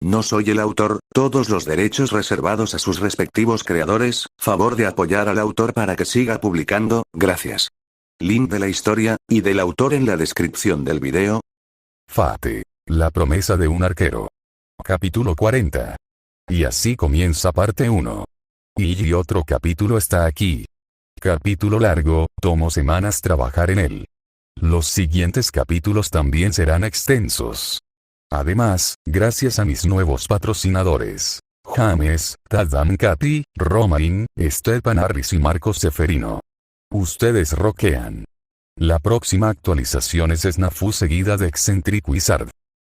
No soy el autor, todos los derechos reservados a sus respectivos creadores, favor de apoyar al autor para que siga publicando, gracias. Link de la historia, y del autor en la descripción del video. Fate. La promesa de un arquero. Capítulo 40. Y así comienza parte 1. Y otro capítulo está aquí. Capítulo largo, tomó semanas trabajar en él. Los siguientes capítulos también serán extensos. Además, gracias a mis nuevos patrocinadores, James, Tadam Capi, Romain, Stepan Harris y Marcos Seferino. Ustedes rockean. La próxima actualización es Snafu seguida de Eccentric Wizard.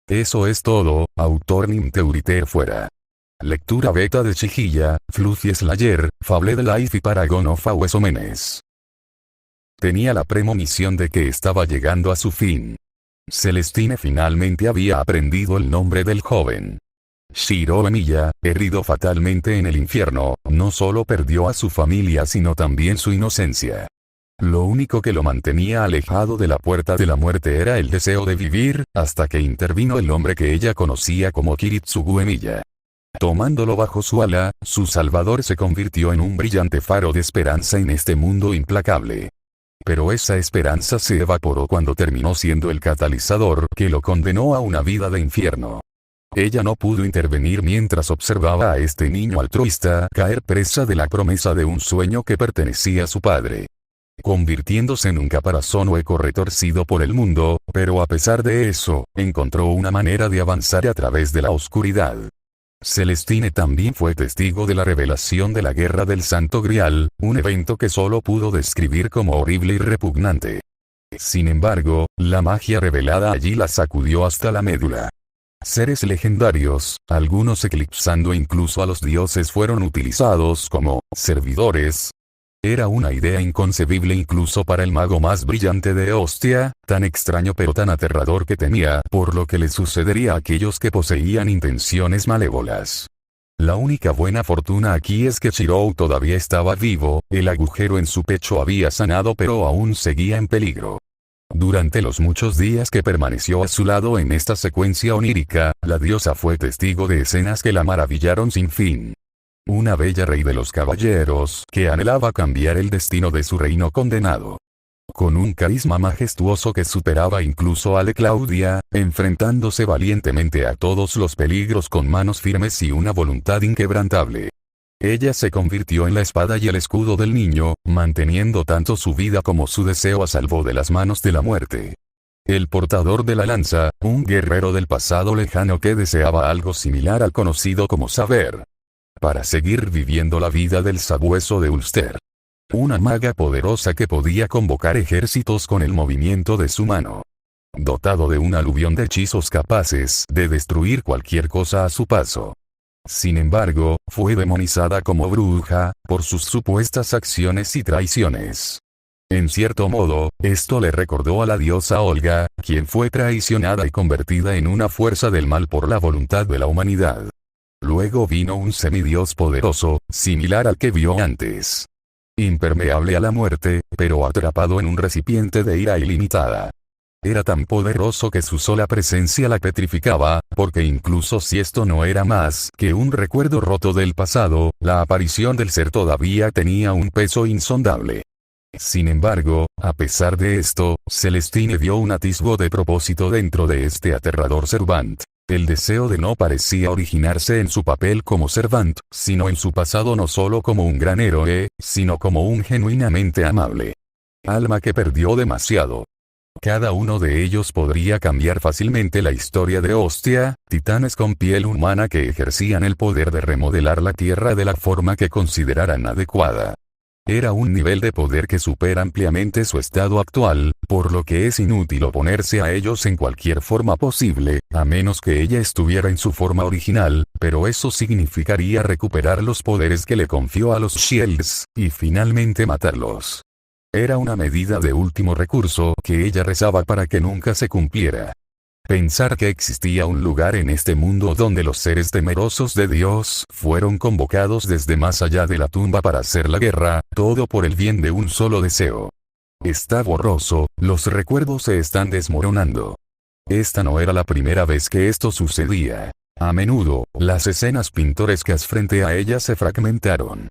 Eso es todo, autor Ninteuriter fuera. Lectura beta de Chihilla, Fluffy Slayer, Fable de Life y Paragon of Awesomens. Tenía la premonición de que estaba llegando a su fin. Celestine finalmente había aprendido el nombre del joven. Shiro Emiya, herido fatalmente en el infierno, no solo perdió a su familia sino también su inocencia. Lo único que lo mantenía alejado de la puerta de la muerte era el deseo de vivir, hasta que intervino el hombre que ella conocía como Kiritsugu Emiya. Tomándolo bajo su ala, su salvador se convirtió en un brillante faro de esperanza en este mundo implacable. Pero esa esperanza se evaporó cuando terminó siendo el catalizador que lo condenó a una vida de infierno. Ella no pudo intervenir mientras observaba a este niño altruista caer presa de la promesa de un sueño que pertenecía a su padre. Convirtiéndose en un caparazón hueco retorcido por el mundo, pero a pesar de eso, encontró una manera de avanzar a través de la oscuridad. Celestine también fue testigo de la revelación de la Guerra del Santo Grial, un evento que solo pudo describir como horrible y repugnante. Sin embargo, la magia revelada allí la sacudió hasta la médula. Seres legendarios, algunos eclipsando incluso a los dioses, fueron utilizados como servidores. Era una idea inconcebible incluso para el mago más brillante de Ostia, tan extraño pero tan aterrador que temía por lo que le sucedería a aquellos que poseían intenciones malévolas. La única buena fortuna aquí es que Shirou todavía estaba vivo, el agujero en su pecho había sanado pero aún seguía en peligro. Durante los muchos días que permaneció a su lado en esta secuencia onírica, la diosa fue testigo de escenas que la maravillaron sin fin. Una bella rey de los caballeros que anhelaba cambiar el destino de su reino condenado. Con un carisma majestuoso que superaba incluso a Le Claudia, enfrentándose valientemente a todos los peligros con manos firmes y una voluntad inquebrantable. Ella se convirtió en la espada y el escudo del niño, manteniendo tanto su vida como su deseo a salvo de las manos de la muerte. El portador de la lanza, un guerrero del pasado lejano que deseaba algo similar al conocido como saber. Para seguir viviendo la vida del sabueso de Ulster. Una maga poderosa que podía convocar ejércitos con el movimiento de su mano. Dotado de un aluvión de hechizos capaces de destruir cualquier cosa a su paso. Sin embargo, fue demonizada como bruja, por sus supuestas acciones y traiciones. En cierto modo, esto le recordó a la diosa Olga, quien fue traicionada y convertida en una fuerza del mal por la voluntad de la humanidad. Luego vino un semidios poderoso, similar al que vio antes. Impermeable a la muerte, pero atrapado en un recipiente de ira ilimitada. Era tan poderoso que su sola presencia la petrificaba, porque incluso si esto no era más que un recuerdo roto del pasado, la aparición del ser todavía tenía un peso insondable. Sin embargo, a pesar de esto, Celestine vio un atisbo de propósito dentro de este aterrador Servant. El deseo de no parecía originarse en su papel como Servant, sino en su pasado no solo como un gran héroe, sino como un genuinamente amable alma que perdió demasiado. Cada uno de ellos podría cambiar fácilmente la historia de Ostia, titanes con piel humana que ejercían el poder de remodelar la tierra de la forma que consideraran adecuada. Era un nivel de poder que supera ampliamente su estado actual, por lo que es inútil oponerse a ellos en cualquier forma posible, a menos que ella estuviera en su forma original, pero eso significaría recuperar los poderes que le confió a los Shields, y finalmente matarlos. Era una medida de último recurso que ella rezaba para que nunca se cumpliera. Pensar que existía un lugar en este mundo donde los seres temerosos de Dios fueron convocados desde más allá de la tumba para hacer la guerra, todo por el bien de un solo deseo. Está borroso, los recuerdos se están desmoronando. Esta no era la primera vez que esto sucedía. A menudo, las escenas pintorescas frente a ella se fragmentaron.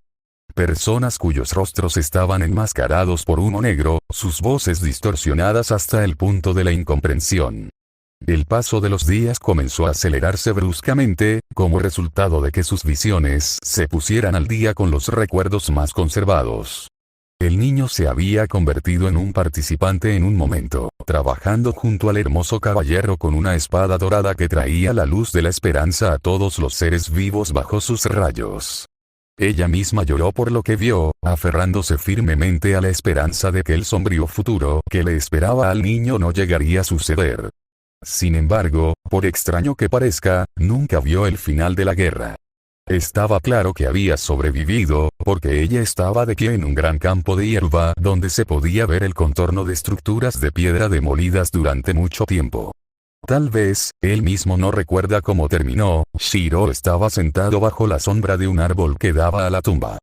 Personas cuyos rostros estaban enmascarados por humo negro, sus voces distorsionadas hasta el punto de la incomprensión. El paso de los días comenzó a acelerarse bruscamente, como resultado de que sus visiones se pusieran al día con los recuerdos más conservados. El niño se había convertido en un participante en un momento, trabajando junto al hermoso caballero con una espada dorada que traía la luz de la esperanza a todos los seres vivos bajo sus rayos. Ella misma lloró por lo que vio, aferrándose firmemente a la esperanza de que el sombrío futuro que le esperaba al niño no llegaría a suceder. Sin embargo, por extraño que parezca, nunca vio el final de la guerra. Estaba claro que había sobrevivido, porque ella estaba de pie en un gran campo de hierba donde se podía ver el contorno de estructuras de piedra demolidas durante mucho tiempo. Tal vez, él mismo no recuerda cómo terminó. Shiro estaba sentado bajo la sombra de un árbol que daba a la tumba.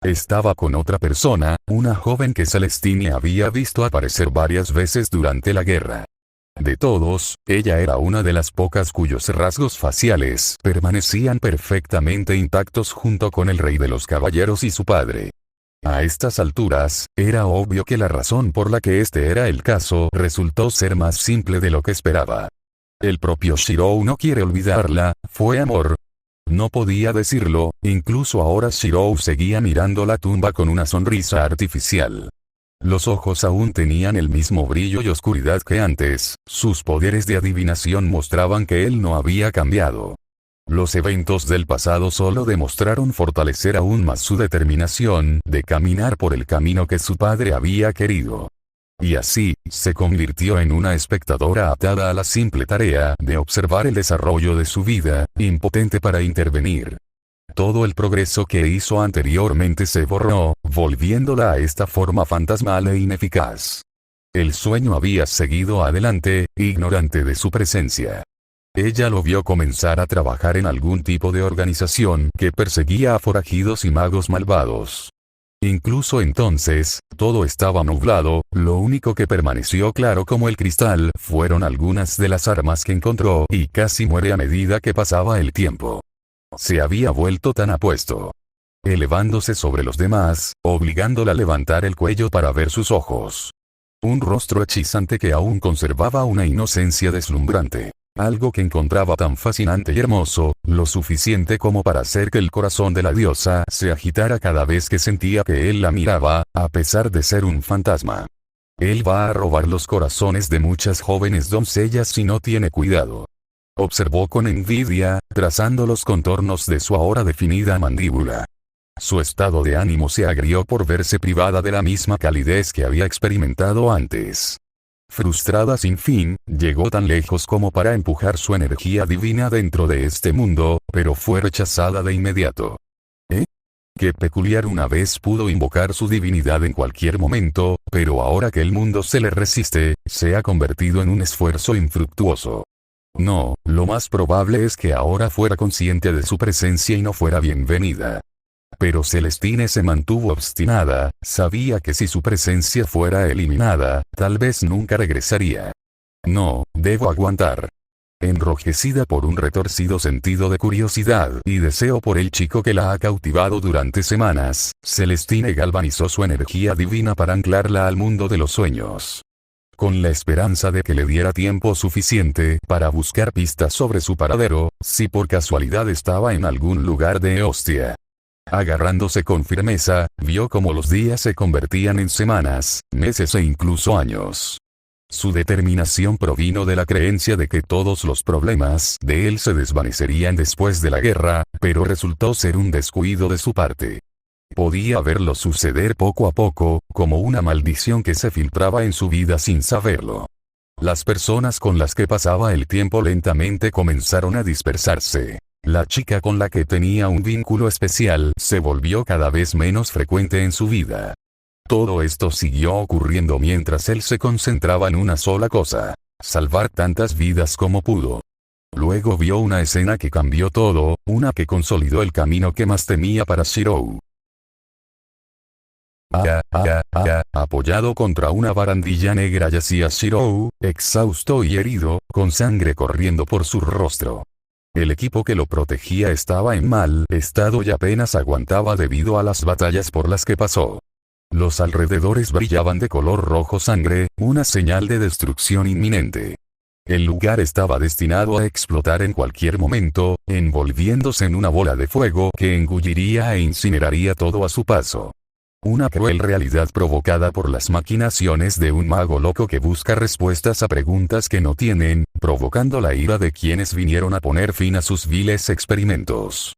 Estaba con otra persona, una joven que Celestine había visto aparecer varias veces durante la guerra. De todos, ella era una de las pocas cuyos rasgos faciales permanecían perfectamente intactos junto con el rey de los caballeros y su padre. A estas alturas, era obvio que la razón por la que este era el caso resultó ser más simple de lo que esperaba. El propio Shirou no quiere olvidarla, fue amor. No podía decirlo, incluso ahora Shirou seguía mirando la tumba con una sonrisa artificial. Los ojos aún tenían el mismo brillo y oscuridad que antes, sus poderes de adivinación mostraban que él no había cambiado. Los eventos del pasado solo demostraron fortalecer aún más su determinación de caminar por el camino que su padre había querido. Y así, se convirtió en una espectadora atada a la simple tarea de observar el desarrollo de su vida, impotente para intervenir. Todo el progreso que hizo anteriormente se borró, volviéndola a esta forma fantasmal e ineficaz. El sueño había seguido adelante, ignorante de su presencia. Ella lo vio comenzar a trabajar en algún tipo de organización que perseguía a forajidos y magos malvados. Incluso entonces, todo estaba nublado, lo único que permaneció claro como el cristal fueron algunas de las armas que encontró y casi muere a medida que pasaba el tiempo. Se había vuelto tan apuesto. Elevándose sobre los demás, obligándola a levantar el cuello para ver sus ojos. Un rostro hechizante que aún conservaba una inocencia deslumbrante. Algo que encontraba tan fascinante y hermoso, lo suficiente como para hacer que el corazón de la diosa se agitara cada vez que sentía que él la miraba, a pesar de ser un fantasma. Él va a robar los corazones de muchas jóvenes doncellas si no tiene cuidado. Observó con envidia, trazando los contornos de su ahora definida mandíbula. Su estado de ánimo se agrió por verse privada de la misma calidez que había experimentado antes. Frustrada sin fin, llegó tan lejos como para empujar su energía divina dentro de este mundo, pero fue rechazada de inmediato. Qué peculiar, una vez pudo invocar su divinidad en cualquier momento, pero ahora que el mundo se le resiste, se ha convertido en un esfuerzo infructuoso. No, lo más probable es que ahora fuera consciente de su presencia y no fuera bienvenida. Pero Celestine se mantuvo obstinada, sabía que si su presencia fuera eliminada, tal vez nunca regresaría. No, debo aguantar. Enrojecida por un retorcido sentido de curiosidad y deseo por el chico que la ha cautivado durante semanas, Celestine galvanizó su energía divina para anclarla al mundo de los sueños. Con la esperanza de que le diera tiempo suficiente para buscar pistas sobre su paradero, si por casualidad estaba en algún lugar de Eostia. Agarrándose con firmeza, vio cómo los días se convertían en semanas, meses e incluso años. Su determinación provino de la creencia de que todos los problemas de él se desvanecerían después de la guerra, pero resultó ser un descuido de su parte. Podía verlo suceder poco a poco, como una maldición que se filtraba en su vida sin saberlo. Las personas con las que pasaba el tiempo lentamente comenzaron a dispersarse. La chica con la que tenía un vínculo especial se volvió cada vez menos frecuente en su vida. Todo esto siguió ocurriendo mientras él se concentraba en una sola cosa: salvar tantas vidas como pudo. Luego vio una escena que cambió todo, una que consolidó el camino que más temía para Shirou. Apoyado contra una barandilla negra yacía Shirou, exhausto y herido, con sangre corriendo por su rostro. El equipo que lo protegía estaba en mal estado y apenas aguantaba debido a las batallas por las que pasó. Los alrededores brillaban de color rojo sangre, una señal de destrucción inminente. El lugar estaba destinado a explotar en cualquier momento, envolviéndose en una bola de fuego que engulliría e incineraría todo a su paso. Una cruel realidad provocada por las maquinaciones de un mago loco que busca respuestas a preguntas que no tienen, provocando la ira de quienes vinieron a poner fin a sus viles experimentos.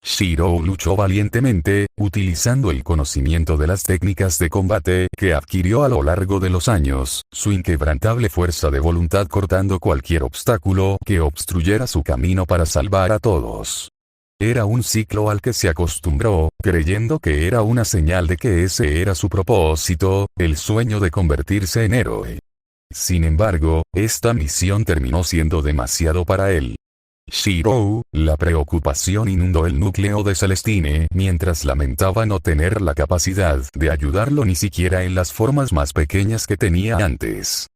Shirou luchó valientemente, utilizando el conocimiento de las técnicas de combate que adquirió a lo largo de los años, su inquebrantable fuerza de voluntad cortando cualquier obstáculo que obstruyera su camino para salvar a todos. Era un ciclo al que se acostumbró, creyendo que era una señal de que ese era su propósito, el sueño de convertirse en héroe. Sin embargo, esta misión terminó siendo demasiado para él. Shirou, la preocupación inundó el núcleo de Celestine mientras lamentaba no tener la capacidad de ayudarlo ni siquiera en las formas más pequeñas que tenía antes.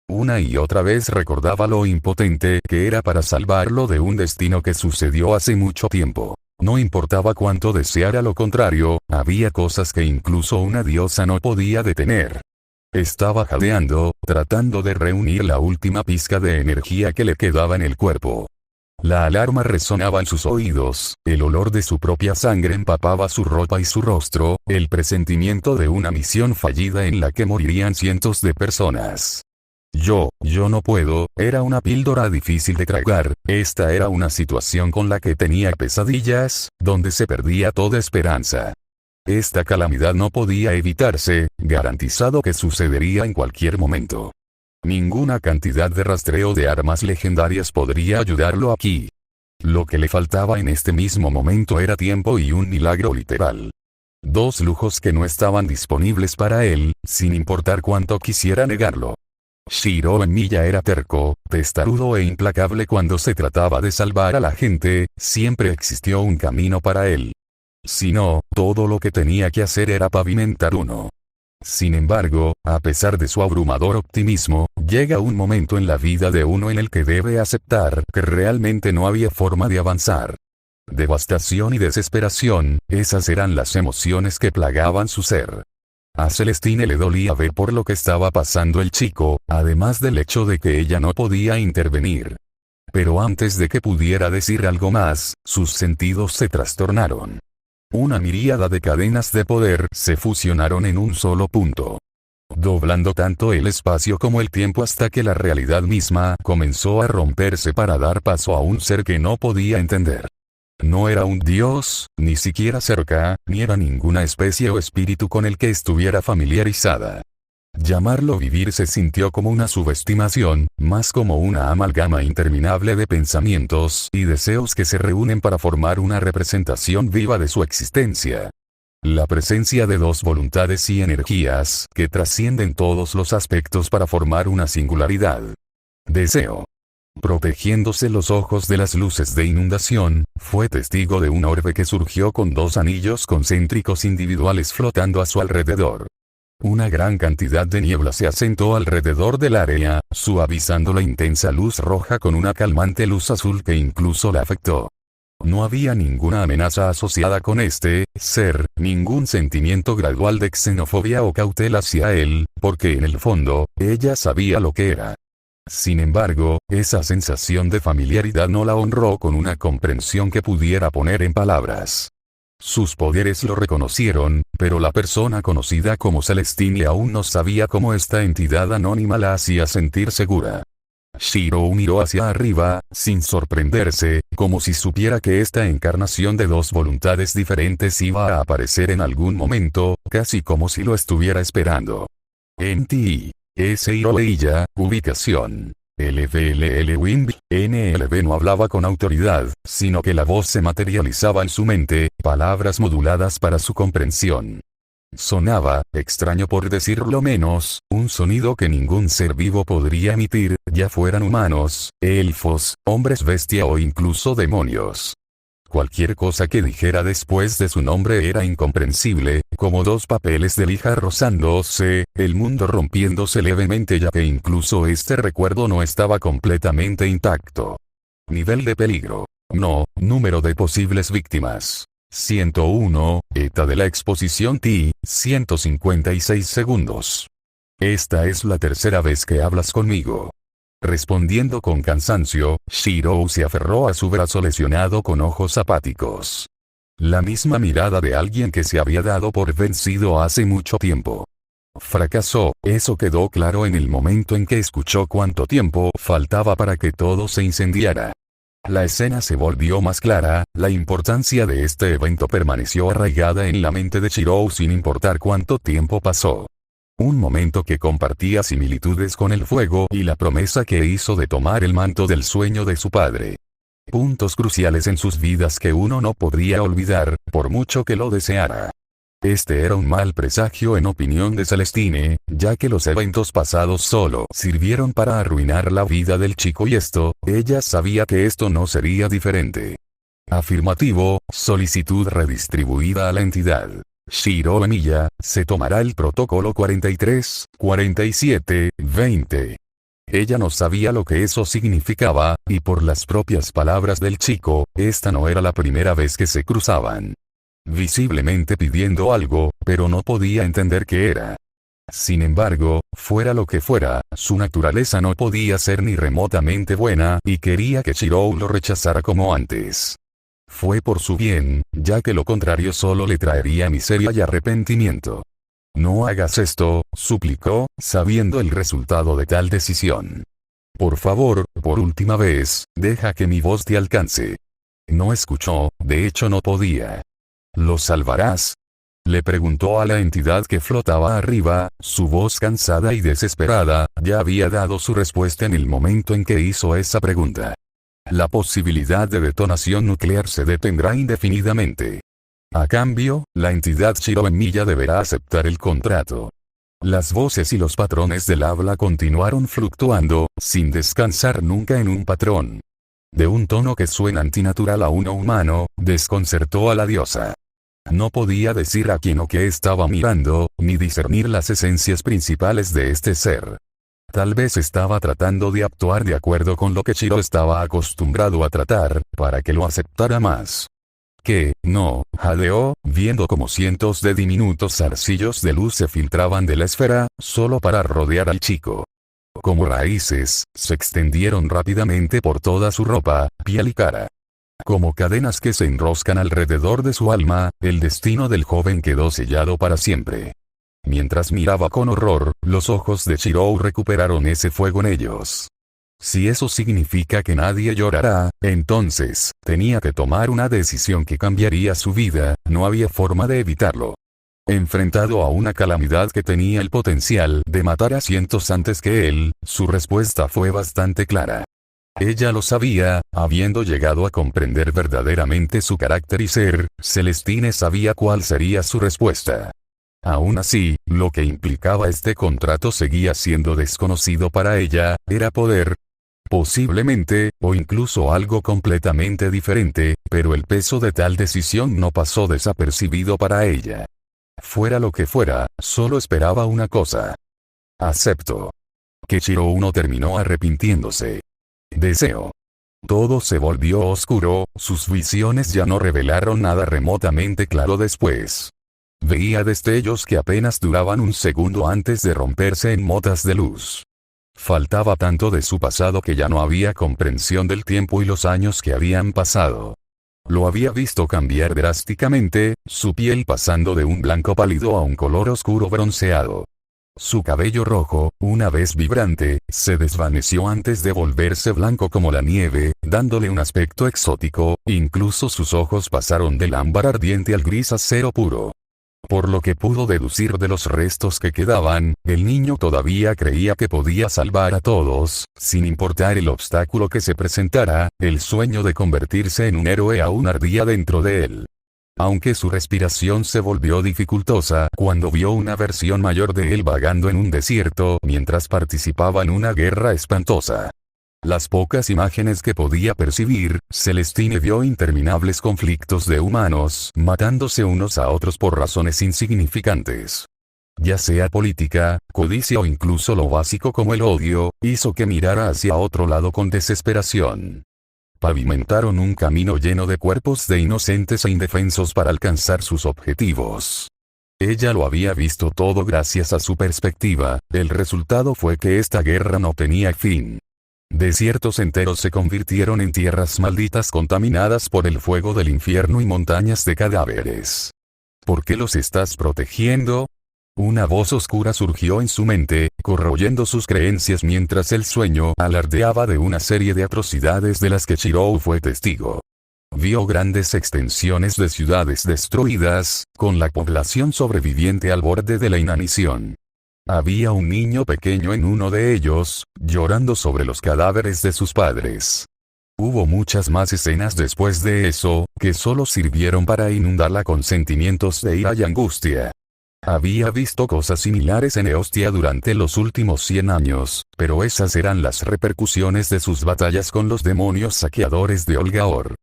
Una y otra vez recordaba lo impotente que era para salvarlo de un destino que sucedió hace mucho tiempo. No importaba cuánto deseara lo contrario, había cosas que incluso una diosa no podía detener. Estaba jadeando, tratando de reunir la última pizca de energía que le quedaba en el cuerpo. La alarma resonaba en sus oídos, el olor de su propia sangre empapaba su ropa y su rostro, el presentimiento de una misión fallida en la que morirían cientos de personas. Yo no puedo, era una píldora difícil de tragar, esta era una situación con la que tenía pesadillas, donde se perdía toda esperanza. Esta calamidad no podía evitarse, garantizado que sucedería en cualquier momento. Ninguna cantidad de rastreo de armas legendarias podría ayudarlo aquí. Lo que le faltaba en este mismo momento era tiempo y un milagro literal. Dos lujos que no estaban disponibles para él, sin importar cuánto quisiera negarlo. Shirou Emiya era terco, testarudo e implacable cuando se trataba de salvar a la gente, siempre existió un camino para él. Si no, todo lo que tenía que hacer era pavimentar uno. Sin embargo, a pesar de su abrumador optimismo, llega un momento en la vida de uno en el que debe aceptar que realmente no había forma de avanzar. Devastación y desesperación, esas eran las emociones que plagaban su ser. A Celestine le dolía ver por lo que estaba pasando el chico, además del hecho de que ella no podía intervenir. Pero antes de que pudiera decir algo más, sus sentidos se trastornaron. Una miríada de cadenas de poder se fusionaron en un solo punto, doblando tanto el espacio como el tiempo hasta que la realidad misma comenzó a romperse para dar paso a un ser que no podía entender. No era un dios, ni siquiera cerca, ni era ninguna especie o espíritu con el que estuviera familiarizada. Llamarlo vivir se sintió como una subestimación, más como una amalgama interminable de pensamientos y deseos que se reúnen para formar una representación viva de su existencia. La presencia de dos voluntades y energías que trascienden todos los aspectos para formar una singularidad. Deseo. Protegiéndose los ojos de las luces de inundación, fue testigo de un orbe que surgió con dos anillos concéntricos individuales flotando a su alrededor. Una gran cantidad de niebla se asentó alrededor del área, suavizando la intensa luz roja con una calmante luz azul que incluso la afectó. No había ninguna amenaza asociada con este ser, ningún sentimiento gradual de xenofobia o cautela hacia él, porque en el fondo, ella sabía lo que era. Sin embargo, esa sensación de familiaridad no la honró con una comprensión que pudiera poner en palabras. Sus poderes lo reconocieron, pero la persona conocida como Celestine aún no sabía cómo esta entidad anónima la hacía sentir segura. Shirou miró hacia arriba, sin sorprenderse, como si supiera que esta encarnación de dos voluntades diferentes iba a aparecer en algún momento, casi como si lo estuviera esperando. Enti. S. Hiroeya, ubicación. LVLL Wimb, NLB no hablaba con autoridad, sino que la voz se materializaba en su mente, palabras moduladas para su comprensión. Sonaba, extraño por decirlo menos, un sonido que ningún ser vivo podría emitir, ya fueran humanos, elfos, hombres bestia o incluso demonios. Cualquier cosa que dijera después de su nombre era incomprensible, como dos papeles de lija rozándose, el mundo rompiéndose levemente ya que incluso este recuerdo no estaba completamente intacto. Nivel de peligro. No, número de posibles víctimas. 101, ETA de la exposición T, 156 segundos. Esta es la tercera vez que hablas conmigo. Respondiendo con cansancio, Shirou se aferró a su brazo lesionado con ojos apáticos. La misma mirada de alguien que se había dado por vencido hace mucho tiempo. Fracasó, eso quedó claro en el momento en que escuchó cuánto tiempo faltaba para que todo se incendiara. La escena se volvió más clara, la importancia de este evento permaneció arraigada en la mente de Shirou sin importar cuánto tiempo pasó. Un momento que compartía similitudes con el fuego y la promesa que hizo de tomar el manto del sueño de su padre. Puntos cruciales en sus vidas que uno no podría olvidar, por mucho que lo deseara. Este era un mal presagio en opinión de Celestine, ya que los eventos pasados solo sirvieron para arruinar la vida del chico y ella sabía que esto no sería diferente. Afirmativo, solicitud redistribuida a la entidad. Shirou Emiya, se tomará el protocolo 43, 47, 20. Ella no sabía lo que eso significaba, y por las propias palabras del chico, esta no era la primera vez que se cruzaban. Visiblemente pidiendo algo, pero no podía entender qué era. Sin embargo, fuera lo que fuera, su naturaleza no podía ser ni remotamente buena, y quería que Shirou lo rechazara como antes. Fue por su bien, ya que lo contrario solo le traería miseria y arrepentimiento. No hagas esto, suplicó, sabiendo el resultado de tal decisión. Por favor, por última vez, deja que mi voz te alcance. No escuchó, de hecho no podía. ¿Lo salvarás? Le preguntó a la entidad que flotaba arriba, su voz cansada y desesperada, ya había dado su respuesta en el momento en que hizo esa pregunta. La posibilidad de detonación nuclear se detendrá indefinidamente. A cambio, la entidad Shirou Emiya deberá aceptar el contrato. Las voces y los patrones del habla continuaron fluctuando, sin descansar nunca en un patrón. De un tono que suena antinatural a uno humano, desconcertó a la diosa. No podía decir a quién o qué estaba mirando, ni discernir las esencias principales de este ser. Tal vez estaba tratando de actuar de acuerdo con lo que Shirou estaba acostumbrado a tratar, para que lo aceptara más. ¿Qué? No, jadeó, viendo como cientos de diminutos zarcillos de luz se filtraban de la esfera, solo para rodear al chico. Como raíces, se extendieron rápidamente por toda su ropa, piel y cara. Como cadenas que se enroscan alrededor de su alma, el destino del joven quedó sellado para siempre. Mientras miraba con horror, los ojos de Shirou recuperaron ese fuego en ellos. Si eso significa que nadie llorará, entonces, tenía que tomar una decisión que cambiaría su vida, no había forma de evitarlo. Enfrentado a una calamidad que tenía el potencial de matar a cientos antes que él, su respuesta fue bastante clara. Ella lo sabía, habiendo llegado a comprender verdaderamente su carácter y ser, Celestine sabía cuál sería su respuesta. Aún así, lo que implicaba este contrato seguía siendo desconocido para ella, era poder. Posiblemente, o incluso algo completamente diferente, pero el peso de tal decisión no pasó desapercibido para ella. Fuera lo que fuera, solo esperaba una cosa. Acepto. Que Shirou no terminó arrepintiéndose. Deseo. Todo se volvió oscuro, sus visiones ya no revelaron nada remotamente claro después. Veía destellos que apenas duraban un segundo antes de romperse en motas de luz. Faltaba tanto de su pasado que ya no había comprensión del tiempo y los años que habían pasado. Lo había visto cambiar drásticamente, su piel pasando de un blanco pálido a un color oscuro bronceado. Su cabello rojo, una vez vibrante, se desvaneció antes de volverse blanco como la nieve, dándole un aspecto exótico, incluso sus ojos pasaron del ámbar ardiente al gris acero puro. Por lo que pudo deducir de los restos que quedaban, el niño todavía creía que podía salvar a todos, sin importar el obstáculo que se presentara, el sueño de convertirse en un héroe aún ardía dentro de él. Aunque su respiración se volvió dificultosa cuando vio una versión mayor de él vagando en un desierto mientras participaba en una guerra espantosa. Las pocas imágenes que podía percibir, Celestine vio interminables conflictos de humanos, matándose unos a otros por razones insignificantes. Ya sea política, codicia o incluso lo básico como el odio, hizo que mirara hacia otro lado con desesperación. pavimentaron un camino lleno de cuerpos de inocentes e indefensos para alcanzar sus objetivos. Ella lo había visto todo gracias a su perspectiva. El resultado fue que esta guerra no tenía fin. Desiertos enteros se convirtieron en tierras malditas contaminadas por el fuego del infierno y montañas de cadáveres. ¿Por qué los estás protegiendo? Una voz oscura surgió en su mente, corroyendo sus creencias mientras el sueño alardeaba de una serie de atrocidades de las que Shirou fue testigo. Vio grandes extensiones de ciudades destruidas, con la población sobreviviente al borde de la inanición. Había un niño pequeño en uno de ellos, llorando sobre los cadáveres de sus padres. Hubo muchas más escenas después de eso, que solo sirvieron para inundarla con sentimientos de ira y angustia. Había visto cosas similares en Eostia durante los últimos 100 años, pero esas eran las repercusiones de sus batallas con los demonios saqueadores de Olgaor.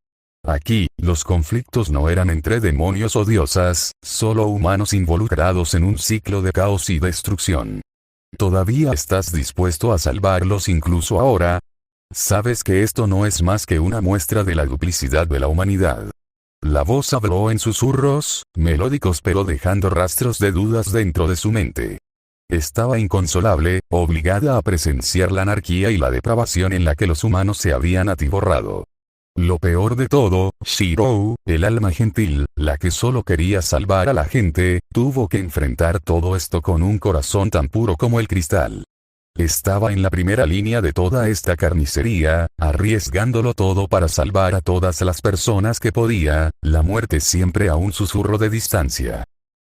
Aquí, los conflictos no eran entre demonios o diosas, solo humanos involucrados en un ciclo de caos y destrucción. ¿Todavía estás dispuesto a salvarlos incluso ahora? Sabes que esto no es más que una muestra de la duplicidad de la humanidad. La voz habló en susurros, melódicos pero dejando rastros de dudas dentro de su mente. Estaba inconsolable, obligada a presenciar la anarquía y la depravación en la que los humanos se habían atiborrado. Lo peor de todo, Shirou, el alma gentil, la que solo quería salvar a la gente, tuvo que enfrentar todo esto con un corazón tan puro como el cristal. Estaba en la primera línea de toda esta carnicería, arriesgándolo todo para salvar a todas las personas que podía, la muerte siempre a un susurro de distancia.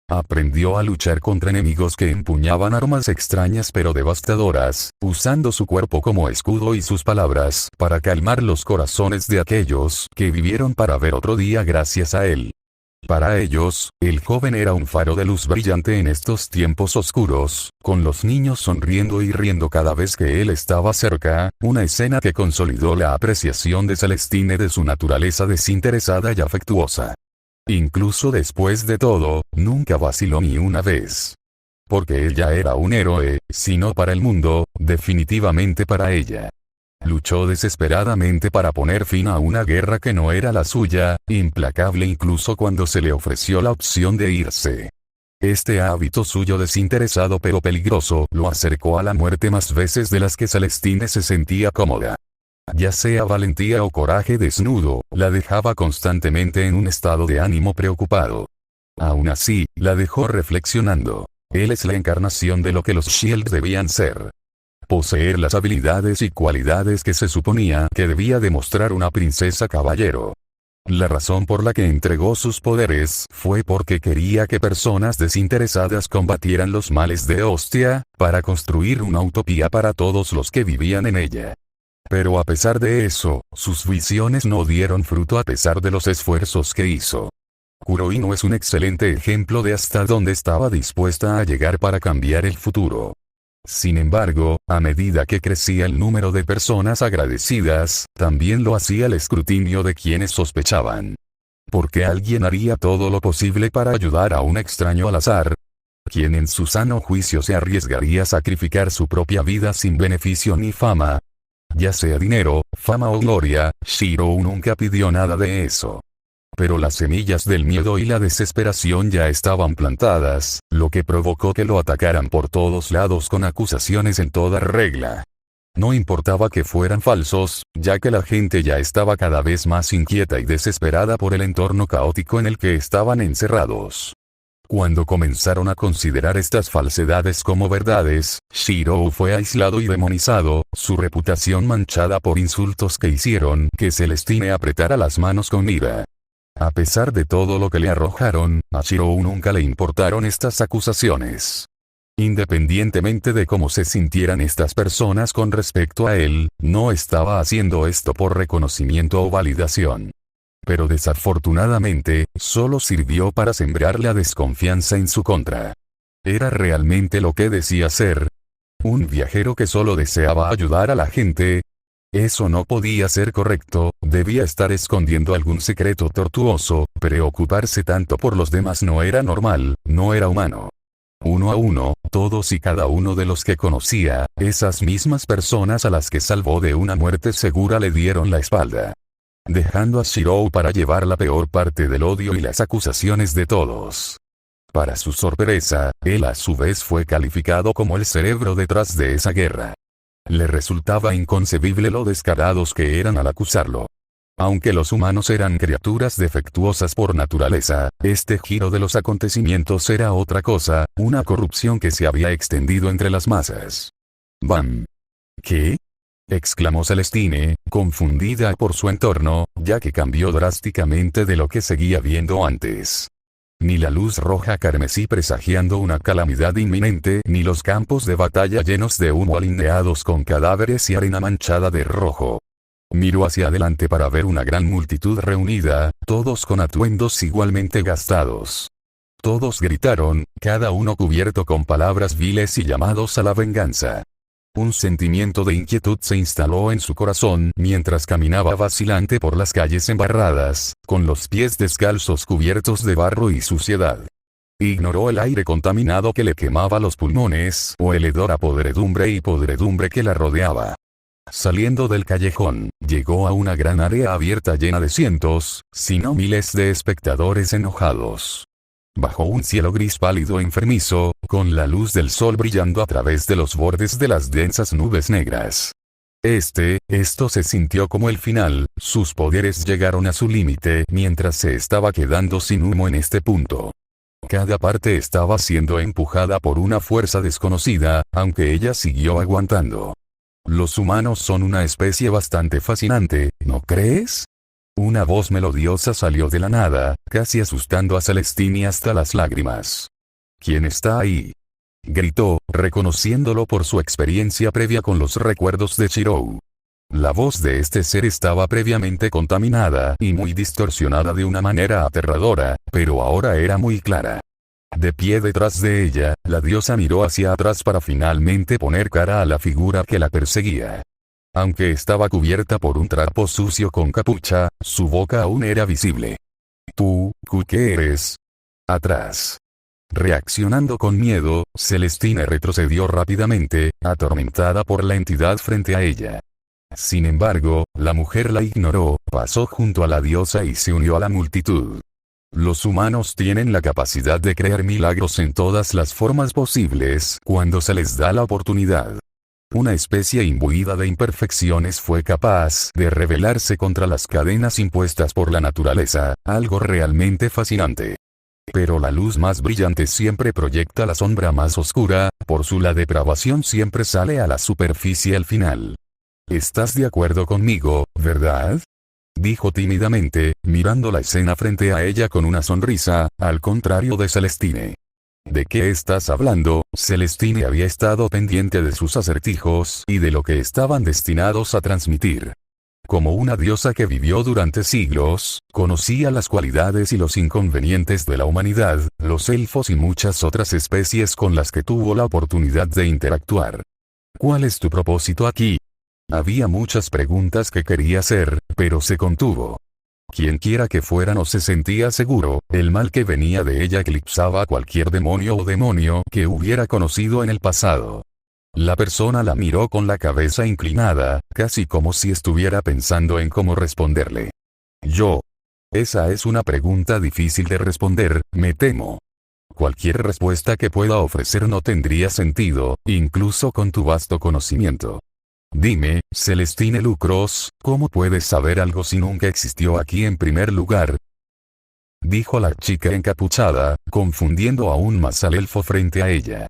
Aprendió a luchar contra enemigos que empuñaban armas extrañas pero devastadoras, usando su cuerpo como escudo y sus palabras para calmar los corazones de aquellos que vivieron para ver otro día gracias a él. Para ellos, el joven era un faro de luz brillante en estos tiempos oscuros, con los niños sonriendo y riendo cada vez que él estaba cerca, una escena que consolidó la apreciación de Celestine de su naturaleza desinteresada y afectuosa. Incluso después de todo, nunca vaciló ni una vez. Porque ella era un héroe, si no para el mundo, definitivamente para ella. Luchó desesperadamente para poner fin a una guerra que no era la suya, implacable incluso cuando se le ofreció la opción de irse. Este hábito suyo desinteresado pero peligroso lo acercó a la muerte más veces de las que Celestine se sentía cómoda. Ya sea valentía o coraje desnudo, la dejaba constantemente en un estado de ánimo preocupado. Aún así, la dejó reflexionando. Él es la encarnación de lo que los Shield debían ser. Poseer las habilidades y cualidades que se suponía que debía demostrar una princesa caballero. La razón por la que entregó sus poderes fue porque quería que personas desinteresadas combatieran los males de Eostia, para construir una utopía para todos los que vivían en ella. Pero a pesar de eso, sus visiones no dieron fruto a pesar de los esfuerzos que hizo. Kurohino es un excelente ejemplo de hasta dónde estaba dispuesta a llegar para cambiar el futuro. Sin embargo, a medida que crecía el número de personas agradecidas, también lo hacía el escrutinio de quienes sospechaban. ¿Por qué alguien haría todo lo posible para ayudar a un extraño al azar? ¿Quién en su sano juicio se arriesgaría a sacrificar su propia vida sin beneficio ni fama? Ya sea dinero, fama o gloria, Shirou nunca pidió nada de eso. Pero las semillas del miedo y la desesperación ya estaban plantadas, lo que provocó que lo atacaran por todos lados con acusaciones en toda regla. No importaba que fueran falsos, ya que la gente ya estaba cada vez más inquieta y desesperada por el entorno caótico en el que estaban encerrados. Cuando comenzaron a considerar estas falsedades como verdades, Shirou fue aislado y demonizado, su reputación manchada por insultos que hicieron que Celestine apretara las manos con ira. A pesar de todo lo que le arrojaron, a Shirou nunca le importaron estas acusaciones. Independientemente de cómo se sintieran estas personas con respecto a él, no estaba haciendo esto por reconocimiento o validación. Pero desafortunadamente, solo sirvió para sembrar la desconfianza en su contra. ¿Era realmente lo que decía ser? ¿Un viajero que solo deseaba ayudar a la gente? Eso no podía ser correcto, debía estar escondiendo algún secreto tortuoso, preocuparse tanto por los demás no era normal, no era humano. Uno a uno, todos y cada uno de los que conocía, esas mismas personas a las que salvó de una muerte segura le dieron la espalda. dejando a Shirou para llevar la peor parte del odio y las acusaciones de todos. Para su sorpresa, él a su vez fue calificado como el cerebro detrás de esa guerra. Le resultaba inconcebible lo descarados que eran al acusarlo. Aunque los humanos eran criaturas defectuosas por naturaleza, este giro de los acontecimientos era otra cosa, una corrupción que se había extendido entre las masas. ¡Bam! ¿Qué? Exclamó Celestine, confundida por su entorno, ya que cambió drásticamente de lo que seguía viendo antes. Ni la luz roja carmesí presagiando una calamidad inminente, ni los campos de batalla llenos de humo alineados con cadáveres y arena manchada de rojo. Miró hacia adelante para ver una gran multitud reunida, todos con atuendos igualmente gastados. Todos gritaron, cada uno cubierto con palabras viles y llamados a la venganza. Un sentimiento de inquietud se instaló en su corazón mientras caminaba vacilante por las calles embarradas, con los pies descalzos cubiertos de barro y suciedad. Ignoró el aire contaminado que le quemaba los pulmones o el hedor a podredumbre que la rodeaba. Saliendo del callejón, llegó a una gran área abierta llena de cientos, si no miles de espectadores enojados. Bajo un cielo gris pálido e enfermizo, con la luz del sol brillando a través de los bordes de las densas nubes negras. Esto se sintió como el final, sus poderes llegaron a su límite mientras se estaba quedando sin humo en este punto. Cada parte estaba siendo empujada por una fuerza desconocida, aunque ella siguió aguantando. Los humanos son una especie bastante fascinante, ¿no crees? Una voz melodiosa salió de la nada, casi asustando a Celestine hasta las lágrimas. ¿Quién está ahí?, gritó, reconociéndolo por su experiencia previa con los recuerdos de Shirou. La voz de este ser estaba previamente contaminada y muy distorsionada de una manera aterradora, pero ahora era muy clara. De pie detrás de ella, la diosa miró hacia atrás para finalmente poner cara a la figura que la perseguía. Aunque estaba cubierta por un trapo sucio con capucha, su boca aún era visible. ¿Tú, qué eres? Atrás. Reaccionando con miedo, Celestine retrocedió rápidamente, atormentada por la entidad frente a ella. Sin embargo, la mujer la ignoró, pasó junto a la diosa y se unió a la multitud. Los humanos tienen la capacidad de crear milagros en todas las formas posibles cuando se les da la oportunidad. Una especie imbuida de imperfecciones fue capaz de rebelarse contra las cadenas impuestas por la naturaleza, algo realmente fascinante. Pero la luz más brillante siempre proyecta la sombra más oscura, la depravación siempre sale a la superficie al final. ¿Estás de acuerdo conmigo, verdad?, dijo tímidamente, mirando la escena frente a ella con una sonrisa, al contrario de Celestine. ¿De qué estás hablando? Celestine había estado pendiente de sus acertijos y de lo que estaban destinados a transmitir. Como una diosa que vivió durante siglos, conocía las cualidades y los inconvenientes de la humanidad, los elfos y muchas otras especies con las que tuvo la oportunidad de interactuar. ¿Cuál es tu propósito aquí? Había muchas preguntas que quería hacer, pero se contuvo. Quienquiera que fuera no se sentía seguro, el mal que venía de ella eclipsaba a cualquier demonio o demonio que hubiera conocido en el pasado. La persona la miró con la cabeza inclinada, casi como si estuviera pensando en cómo responderle. Esa es una pregunta difícil de responder, me temo. Cualquier respuesta que pueda ofrecer no tendría sentido, incluso con tu vasto conocimiento. Dime, Celestine Lucros, ¿cómo puedes saber algo si nunca existió aquí en primer lugar? Dijo la chica encapuchada, confundiendo aún más al elfo frente a ella.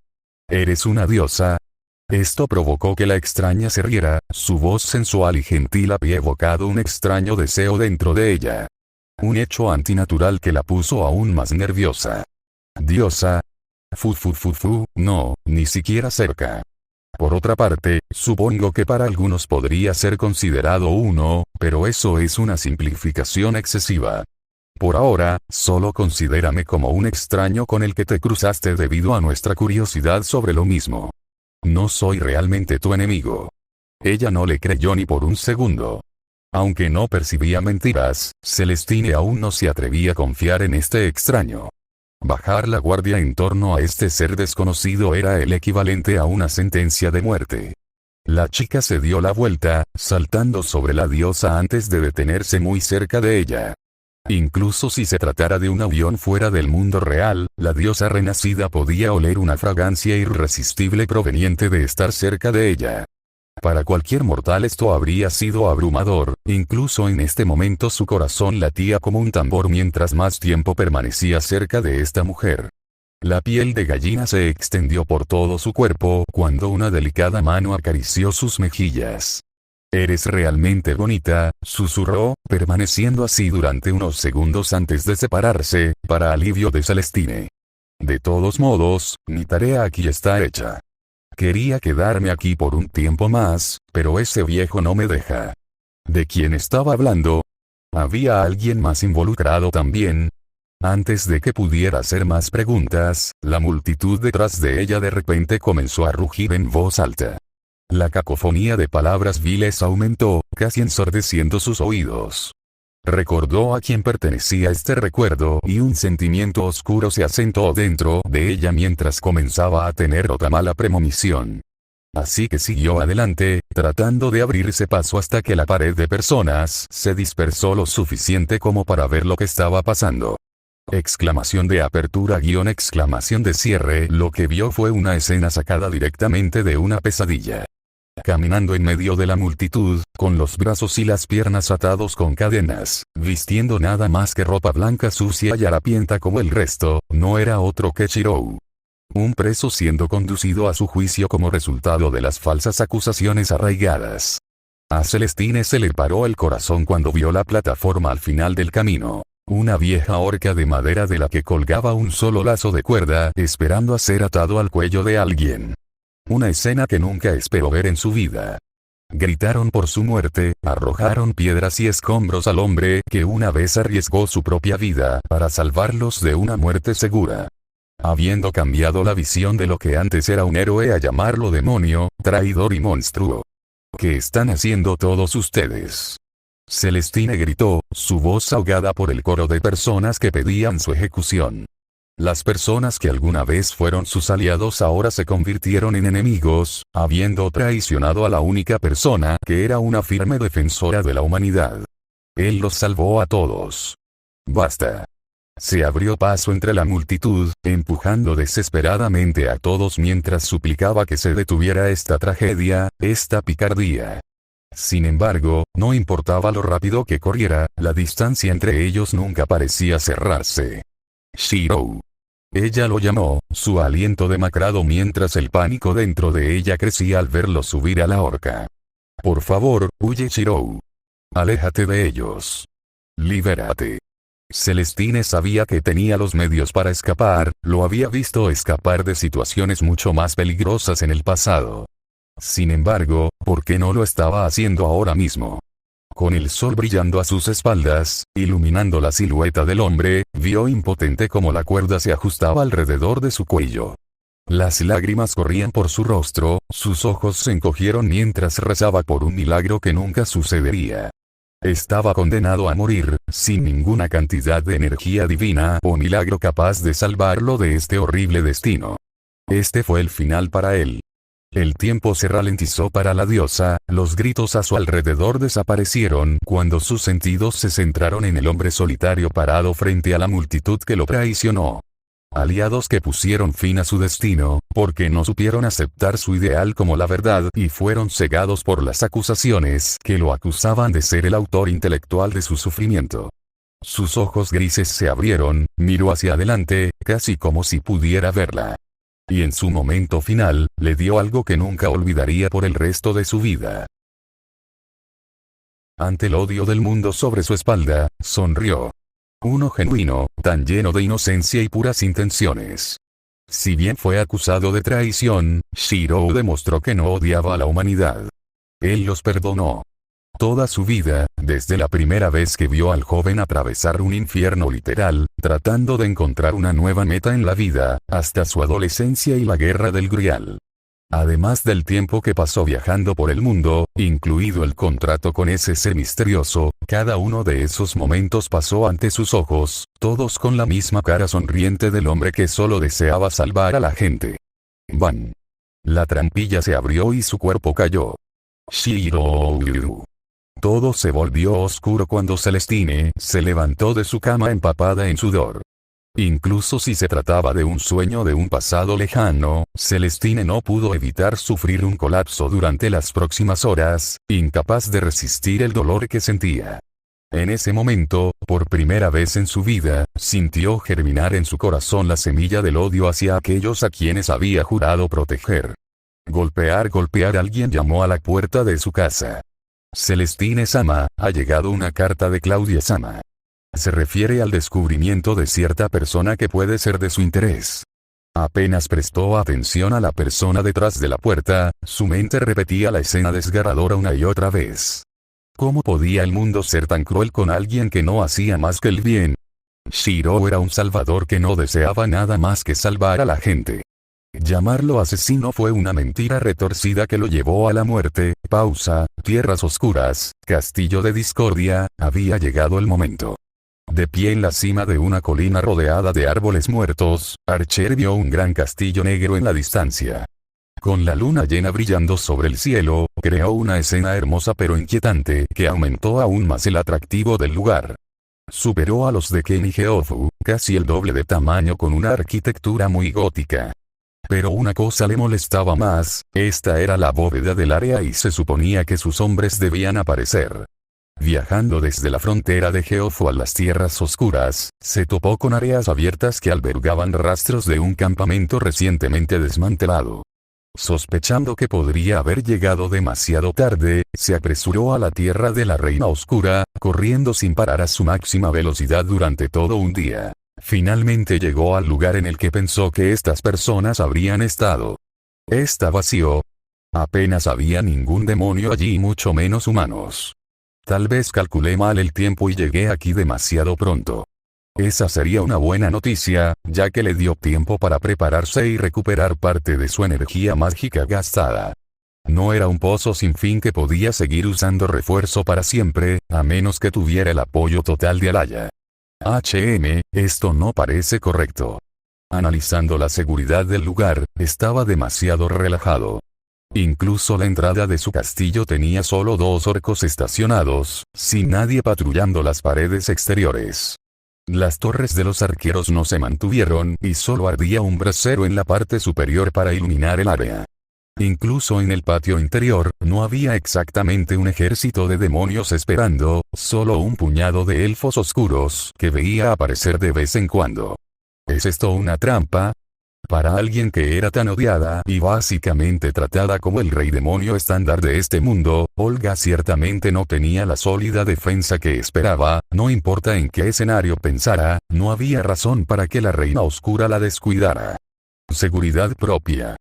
¿Eres una diosa? Esto provocó que la extraña se riera, su voz sensual y gentil había evocado un extraño deseo dentro de ella. Un hecho antinatural que la puso aún más nerviosa. ¿Diosa? No, ni siquiera cerca. Por otra parte, supongo que para algunos podría ser considerado uno, pero eso es una simplificación excesiva. Por ahora, solo considérame como un extraño con el que te cruzaste debido a nuestra curiosidad sobre lo mismo. No soy realmente tu enemigo. Ella no le creyó ni por un segundo. Aunque no percibía mentiras, Celestine aún no se atrevía a confiar en este extraño. Bajar la guardia en torno a este ser desconocido era el equivalente a una sentencia de muerte. La chica se dio la vuelta, saltando sobre la diosa antes de detenerse muy cerca de ella. Incluso si se tratara de un avión fuera del mundo real, la diosa renacida podía oler una fragancia irresistible proveniente de estar cerca de ella. Para cualquier mortal esto habría sido abrumador, incluso en este momento su corazón latía como un tambor mientras más tiempo permanecía cerca de esta mujer. La piel de gallina se extendió por todo su cuerpo cuando una delicada mano acarició sus mejillas. «Eres realmente bonita», susurró, permaneciendo así durante unos segundos antes de separarse, para alivio de Celestine. «De todos modos, mi tarea aquí está hecha. Quería quedarme aquí por un tiempo más, pero ese viejo no me deja». ¿De quién estaba hablando? ¿Había alguien más involucrado también? Antes de que pudiera hacer más preguntas, la multitud detrás de ella de repente comenzó a rugir en voz alta. La cacofonía de palabras viles aumentó, casi ensordeciendo sus oídos. Recordó a quién pertenecía este recuerdo y un sentimiento oscuro se asentó dentro de ella mientras comenzaba a tener otra mala premonición. Así que siguió adelante, tratando de abrirse paso hasta que la pared de personas se dispersó lo suficiente como para ver lo que estaba pasando. Exclamación de apertura _ exclamación de cierre. Lo que vio fue una escena sacada directamente de una pesadilla. Caminando en medio de la multitud, con los brazos y las piernas atados con cadenas, vistiendo nada más que ropa blanca sucia y harapienta como el resto, no era otro que Shirou. Un preso siendo conducido a su juicio como resultado de las falsas acusaciones arraigadas. A Celestine se le paró el corazón cuando vio la plataforma al final del camino. Una vieja horca de madera de la que colgaba un solo lazo de cuerda, esperando a ser atado al cuello de alguien. Una escena que nunca esperó ver en su vida. Gritaron por su muerte, arrojaron piedras y escombros al hombre que una vez arriesgó su propia vida para salvarlos de una muerte segura. Habiendo cambiado la visión de lo que antes era un héroe a llamarlo demonio, traidor y monstruo. ¿Qué están haciendo todos ustedes? Celestine gritó, su voz ahogada por el coro de personas que pedían su ejecución. Las personas que alguna vez fueron sus aliados ahora se convirtieron en enemigos, habiendo traicionado a la única persona que era una firme defensora de la humanidad. Él los salvó a todos. Basta. Se abrió paso entre la multitud, empujando desesperadamente a todos mientras suplicaba que se detuviera esta tragedia, esta picardía. Sin embargo, no importaba lo rápido que corriera, la distancia entre ellos nunca parecía cerrarse. Shirou. Ella lo llamó, su aliento demacrado mientras el pánico dentro de ella crecía al verlo subir a la horca. Por favor, huye Shirou. Aléjate de ellos. Libérate. Celestine sabía que tenía los medios para escapar, lo había visto escapar de situaciones mucho más peligrosas en el pasado. Sin embargo, ¿por qué no lo estaba haciendo ahora mismo? Con el sol brillando a sus espaldas, iluminando la silueta del hombre, vio impotente cómo la cuerda se ajustaba alrededor de su cuello. Las lágrimas corrían por su rostro, sus ojos se encogieron mientras rezaba por un milagro que nunca sucedería. Estaba condenado a morir, sin ninguna cantidad de energía divina o milagro capaz de salvarlo de este horrible destino. Este fue el final para él. El tiempo se ralentizó para la diosa, los gritos a su alrededor desaparecieron cuando sus sentidos se centraron en el hombre solitario parado frente a la multitud que lo traicionó. Aliados que pusieron fin a su destino, porque no supieron aceptar su ideal como la verdad y fueron cegados por las acusaciones que lo acusaban de ser el autor intelectual de su sufrimiento. Sus ojos grises se abrieron, miró hacia adelante, casi como si pudiera verla. Y en su momento final, le dio algo que nunca olvidaría por el resto de su vida. Ante el odio del mundo sobre su espalda, sonrió. Uno genuino, tan lleno de inocencia y puras intenciones. Si bien fue acusado de traición, Shirou demostró que no odiaba a la humanidad. Él los perdonó. Toda su vida, desde la primera vez que vio al joven atravesar un infierno literal, tratando de encontrar una nueva meta en la vida, hasta su adolescencia y la guerra del Grial. Además del tiempo que pasó viajando por el mundo, incluido el contrato con ese ser misterioso, cada uno de esos momentos pasó ante sus ojos, todos con la misma cara sonriente del hombre que solo deseaba salvar a la gente. ¡Bam! La trampilla se abrió y su cuerpo cayó. Shirou. Todo se volvió oscuro cuando Celestine se levantó de su cama empapada en sudor. Incluso si se trataba de un sueño de un pasado lejano, Celestine no pudo evitar sufrir un colapso durante las próximas horas, incapaz de resistir el dolor que sentía. En ese momento, por primera vez en su vida, sintió germinar en su corazón la semilla del odio hacia aquellos a quienes había jurado proteger. Golpear. Alguien llamó a la puerta de su casa. Celestine-sama, ha llegado una carta de Claudia-sama. Se refiere al descubrimiento de cierta persona que puede ser de su interés. Apenas prestó atención a la persona detrás de la puerta, su mente repetía la escena desgarradora una y otra vez. ¿Cómo podía el mundo ser tan cruel con alguien que no hacía más que el bien? Shirou era un salvador que no deseaba nada más que salvar a la gente. Llamarlo asesino fue una mentira retorcida que lo llevó a la muerte. Pausa. Tierras oscuras, castillo de discordia, había llegado el momento. De pie en la cima de una colina rodeada de árboles muertos, Archer vio un gran castillo negro en la distancia. Con la luna llena brillando sobre el cielo, creó una escena hermosa pero inquietante que aumentó aún más el atractivo del lugar. Superó a los de Ken y Geofu, casi el doble de tamaño con una arquitectura muy gótica. Pero una cosa le molestaba más, esta era la bóveda del área y se suponía que sus hombres debían aparecer. Viajando desde la frontera de Geofu a las tierras oscuras, se topó con áreas abiertas que albergaban rastros de un campamento recientemente desmantelado. Sospechando que podría haber llegado demasiado tarde, se apresuró a la tierra de la Reina Oscura, corriendo sin parar a su máxima velocidad durante todo un día. Finalmente llegó al lugar en el que pensó que estas personas habrían estado. Está vacío. Apenas había ningún demonio allí y mucho menos humanos. Tal vez calculé mal el tiempo y llegué aquí demasiado pronto. Esa sería una buena noticia, ya que le dio tiempo para prepararse y recuperar parte de su energía mágica gastada. No era un pozo sin fin que podía seguir usando refuerzo para siempre, a menos que tuviera el apoyo total de Alaya. Esto no parece correcto. Analizando la seguridad del lugar, estaba demasiado relajado. Incluso la entrada de su castillo tenía solo 2 orcos estacionados, sin nadie patrullando las paredes exteriores. Las torres de los arqueros no se mantuvieron y solo ardía un brasero en la parte superior para iluminar el área. Incluso en el patio interior, no había exactamente un ejército de demonios esperando, solo un puñado de elfos oscuros que veía aparecer de vez en cuando. ¿Es esto una trampa? Para alguien que era tan odiada y básicamente tratada como el rey demonio estándar de este mundo, Olga ciertamente no tenía la sólida defensa que esperaba, no importa en qué escenario pensara, no había razón para que la Reina Oscura la descuidara. Seguridad propia.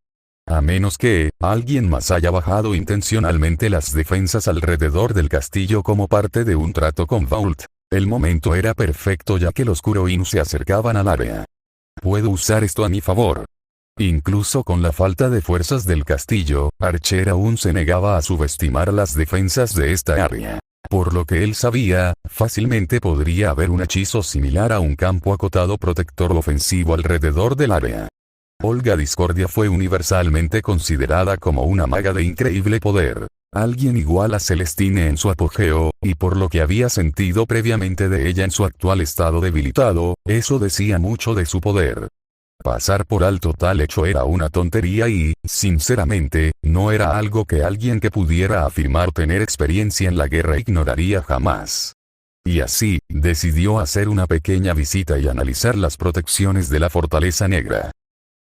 A menos que, alguien más haya bajado intencionalmente las defensas alrededor del castillo como parte de un trato con Vault. El momento era perfecto ya que los Kuroin se acercaban al área. Puedo usar esto a mi favor. Incluso con la falta de fuerzas del castillo, Archer aún se negaba a subestimar las defensas de esta área. Por lo que él sabía, fácilmente podría haber un hechizo similar a un campo acotado protector ofensivo alrededor del área. Olga Discordia fue universalmente considerada como una maga de increíble poder. Alguien igual a Celestine en su apogeo, y por lo que había sentido previamente de ella en su actual estado debilitado, eso decía mucho de su poder. Pasar por alto tal hecho era una tontería y, sinceramente, no era algo que alguien que pudiera afirmar tener experiencia en la guerra ignoraría jamás. Y así, decidió hacer una pequeña visita y analizar las protecciones de la Fortaleza Negra.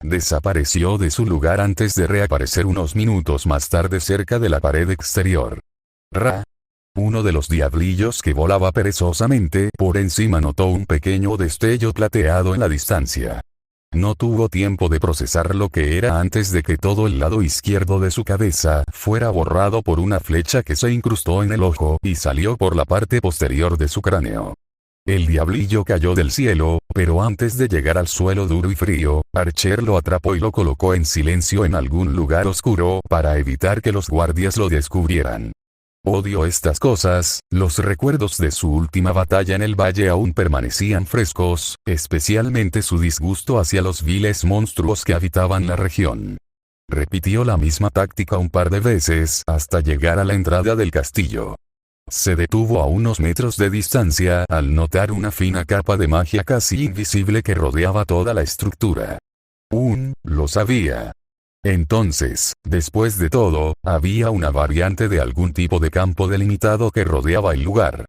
Desapareció de su lugar antes de reaparecer unos minutos más tarde cerca de la pared exterior. Uno de los diablillos que volaba perezosamente por encima notó un pequeño destello plateado en la distancia. No tuvo tiempo de procesar lo que era antes de que todo el lado izquierdo de su cabeza fuera borrado por una flecha que se incrustó en el ojo y salió por la parte posterior de su cráneo. El diablillo cayó del cielo, pero antes de llegar al suelo duro y frío, Archer lo atrapó y lo colocó en silencio en algún lugar oscuro para evitar que los guardias lo descubrieran. Odio estas cosas, los recuerdos de su última batalla en el valle aún permanecían frescos, especialmente su disgusto hacia los viles monstruos que habitaban la región. Repitió la misma táctica un par de veces hasta llegar a la entrada del castillo. Se detuvo a unos metros de distancia al notar una fina capa de magia casi invisible que rodeaba toda la estructura. Lo sabía. Entonces, después de todo, había una variante de algún tipo de campo delimitado que rodeaba el lugar.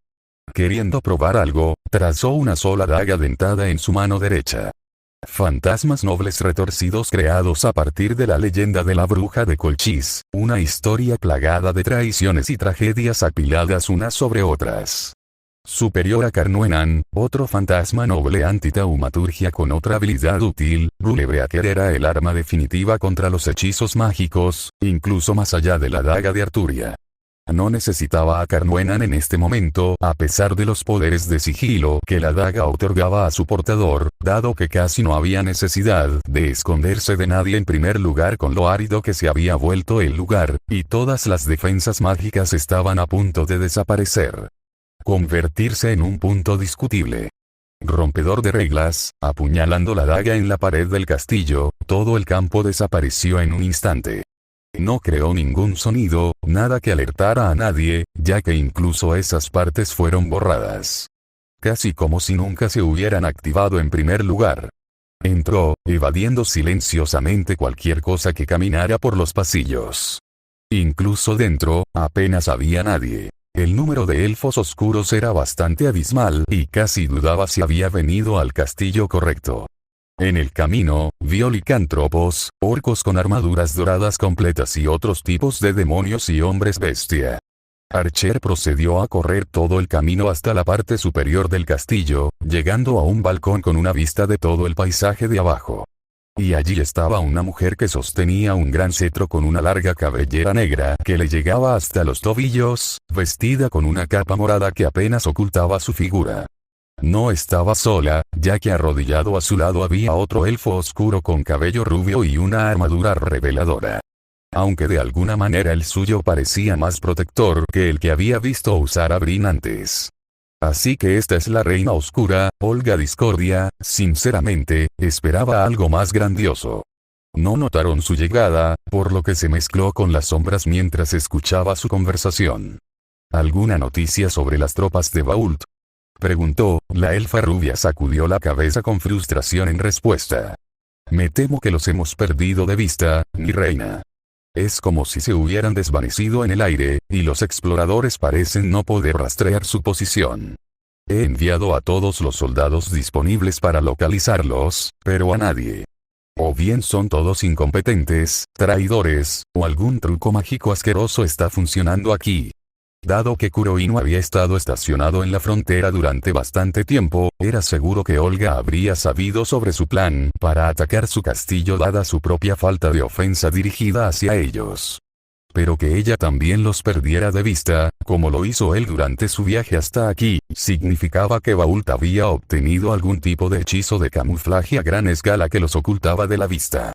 Queriendo probar algo, trazó una sola daga dentada en su mano derecha. Fantasmas nobles retorcidos creados a partir de la leyenda de la bruja de Colchis, una historia plagada de traiciones y tragedias apiladas unas sobre otras. Superior a Carnuenan, otro fantasma noble antitaumaturgia con otra habilidad útil, Rulebreaker era el arma definitiva contra los hechizos mágicos, incluso más allá de la daga de Arturia. No necesitaba a Carnuenan en este momento, a pesar de los poderes de sigilo que la daga otorgaba a su portador, dado que casi no había necesidad de esconderse de nadie en primer lugar con lo árido que se había vuelto el lugar, y todas las defensas mágicas estaban a punto de desaparecer. Convertirse en un punto discutible. Rompedor de reglas, apuñalando la daga en la pared del castillo, todo el campo desapareció en un instante. No creó ningún sonido, nada que alertara a nadie, ya que incluso esas partes fueron borradas. Casi como si nunca se hubieran activado en primer lugar. Entró, evadiendo silenciosamente cualquier cosa que caminara por los pasillos. Incluso dentro, apenas había nadie. El número de elfos oscuros era bastante abismal y casi dudaba si había venido al castillo correcto. En el camino, vio licántropos, orcos con armaduras doradas completas y otros tipos de demonios y hombres bestia. Archer procedió a correr todo el camino hasta la parte superior del castillo, llegando a un balcón con una vista de todo el paisaje de abajo. Y allí estaba una mujer que sostenía un gran cetro con una larga cabellera negra que le llegaba hasta los tobillos, vestida con una capa morada que apenas ocultaba su figura. No estaba sola, ya que arrodillado a su lado había otro elfo oscuro con cabello rubio y una armadura reveladora. Aunque de alguna manera el suyo parecía más protector que el que había visto usar a Brin antes. Así que esta es la reina oscura, Olga Discordia, sinceramente, esperaba algo más grandioso. No notaron su llegada, por lo que se mezcló con las sombras mientras escuchaba su conversación. ¿Alguna noticia sobre las tropas de Vault?, preguntó. La elfa rubia sacudió la cabeza con frustración en respuesta. Me temo que los hemos perdido de vista, mi reina. Es como si se hubieran desvanecido en el aire, y los exploradores parecen no poder rastrear su posición. He enviado a todos los soldados disponibles para localizarlos, pero a nadie. O bien son todos incompetentes, traidores, o algún truco mágico asqueroso está funcionando aquí. Dado que Kuroino había estado estacionado en la frontera durante bastante tiempo, era seguro que Olga habría sabido sobre su plan para atacar su castillo dada su propia falta de ofensa dirigida hacia ellos. Pero que ella también los perdiera de vista, como lo hizo él durante su viaje hasta aquí, significaba que Vault había obtenido algún tipo de hechizo de camuflaje a gran escala que los ocultaba de la vista.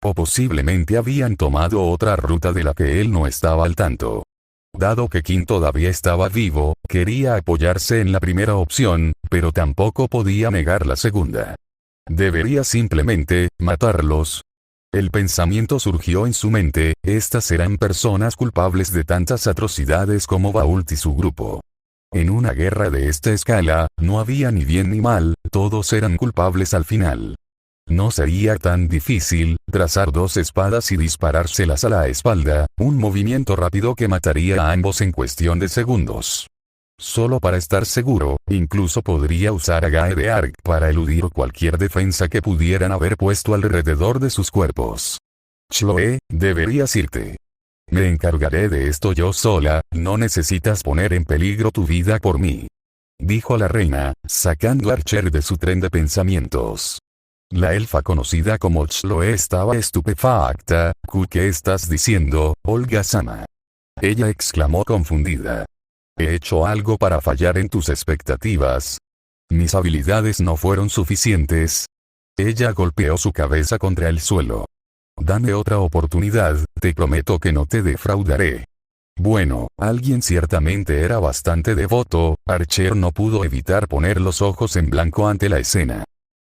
O posiblemente habían tomado otra ruta de la que él no estaba al tanto. Dado que King todavía estaba vivo, quería apoyarse en la primera opción, pero tampoco podía negar la segunda. Debería simplemente matarlos. El pensamiento surgió en su mente, estas eran personas culpables de tantas atrocidades como Vault y su grupo. En una guerra de esta escala, no había ni bien ni mal, todos eran culpables al final. No sería tan difícil, trazar dos espadas y disparárselas a la espalda, un movimiento rápido que mataría a ambos en cuestión de segundos. Solo para estar seguro, incluso podría usar a Gae de Arc para eludir cualquier defensa que pudieran haber puesto alrededor de sus cuerpos. Chloe, deberías irte. Me encargaré de esto yo sola, no necesitas poner en peligro tu vida por mí. Dijo la reina, sacando a Archer de su tren de pensamientos. La elfa conocida como Chloe estaba estupefacta. ¿Qué estás diciendo, Olga-sama? Ella exclamó confundida. ¿He hecho algo para fallar en tus expectativas? ¿Mis habilidades no fueron suficientes? Ella golpeó su cabeza contra el suelo. Dame otra oportunidad, te prometo que no te defraudaré. Bueno, alguien ciertamente era bastante devoto. Archer no pudo evitar poner los ojos en blanco ante la escena.